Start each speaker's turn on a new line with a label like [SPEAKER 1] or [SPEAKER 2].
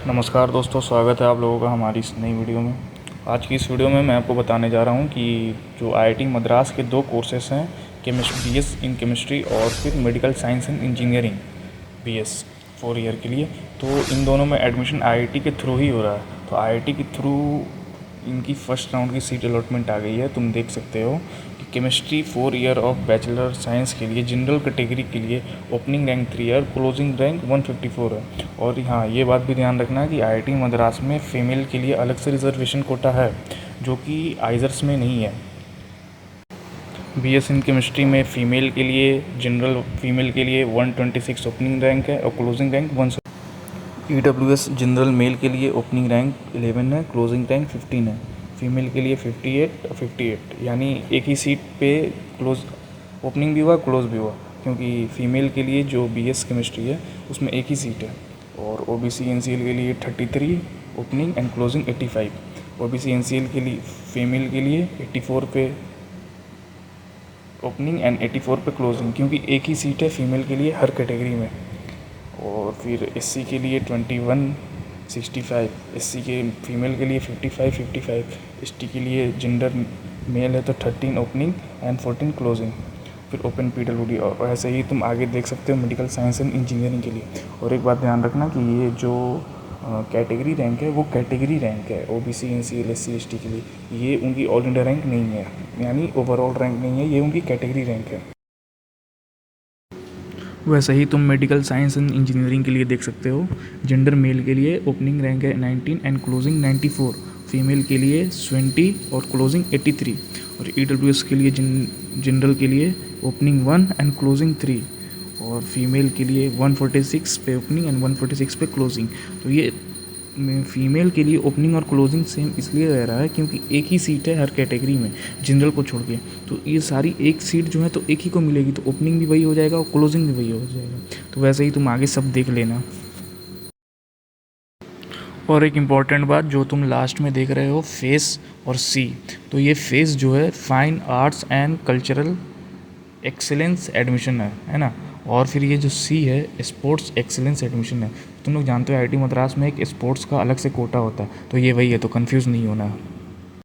[SPEAKER 1] नमस्कार दोस्तों, स्वागत है आप लोगों का हमारी इस नई वीडियो में। आज की इस वीडियो में मैं आपको बताने जा रहा हूँ कि जो आईआईटी मद्रास के दो कोर्सेस हैं, बीएस इन केमिस्ट्री और फिर medical science and engineering BS 4 year के लिए, तो इन दोनों में एडमिशन आईआईटी के थ्रू ही हो रहा है। तो आईआईटी के थ्रू इनकी फ़र्स्ट राउंड की सीट अलॉटमेंट आ गई है। तुम देख सकते हो कि chemistry 4 year of bachelor science के लिए जनरल कैटेगरी के लिए ओपनिंग रैंक 3 और क्लोजिंग रैंक 154 है। और हाँ, ये बात भी ध्यान रखना कि आईआईटी मद्रास में फ़ीमेल के लिए अलग से रिजर्वेशन कोटा है, जो कि आइजर्स में नहीं है। बीएस इन केमिस्ट्री में फ़ीमेल के लिए जनरल फीमेल के लिए 126 ओपनिंग रैंक है और closing rank 1। EWS general mail के लिए ओपनिंग रैंक 11 है, क्लोजिंग रैंक 15 है। फीमेल के लिए 58 और 58, यानी एक ही सीट पे क्लोज ओपनिंग भी हुआ, क्लोज भी हुआ, क्योंकि फ़ीमेल के लिए जो बीएस केमिस्ट्री है उसमें एक ही सीट है। और ओबीसी एनसीएल के लिए 33 opening and closing 85। OBC NCL के लिए फीमेल के लिए 84 पे ओपनिंग एंड 84 पे क्लोजिंग, क्योंकि एक ही सीट है फीमेल के लिए हर कैटेगरी में। और फिर एससी के लिए 21 65, एससी के फीमेल के लिए 55 55, एसटी के लिए जेंडर मेल है तो 13 ओपनिंग एंड 14 क्लोजिंग, फिर ओपन पीडब्ल्यूडी। और ऐसे ही तुम आगे देख सकते हो मेडिकल साइंस एंड इंजीनियरिंग के लिए। और एक बात ध्यान रखना कि ये जो कैटेगरी रैंक है वो कैटेगरी रैंक है ओबीसी एनसीएल एससी एसटी के लिए, ये उनकी ऑल इंडिया रैंक नहीं है, यानी ओवरऑल रैंक नहीं है, ये उनकी कैटेगरी रैंक है। वैसे ही तुम मेडिकल साइंस एंड इंजीनियरिंग के लिए देख सकते हो। जेंडर मेल के लिए ओपनिंग रैंक है 19 एंड क्लोजिंग 94, फीमेल के लिए 20 और क्लोजिंग 83। और ईडब्ल्यूएस के लिए जनरल के लिए ओपनिंग 1 एंड क्लोजिंग 3, और फीमेल के लिए 146 पे ओपनिंग एंड 146 पे क्लोजिंग। तो ये फीमेल के लिए ओपनिंग और क्लोजिंग सेम इसलिए रह रहा है क्योंकि एक ही सीट है हर कैटेगरी में, जनरल को छोड़ के। तो ये सारी एक सीट जो है तो एक ही को मिलेगी, तो ओपनिंग भी वही हो जाएगा और क्लोजिंग भी वही हो जाएगा। तो वैसे ही तुम आगे सब देख लेना। और एक इम्पॉर्टेंट बात जो तुम लास्ट में देख रहे हो, फेस और सी, तो ये फेस जो है fine arts and cultural excellence admission है ना। और फिर ये जो सी है स्पोर्ट्स एक्सेलेंस एडमिशन है। तुम लोग जानते हो आईआईटी मद्रास में एक स्पोर्ट्स का अलग से कोटा होता है, तो ये वही है, तो कंफ्यूज नहीं होना।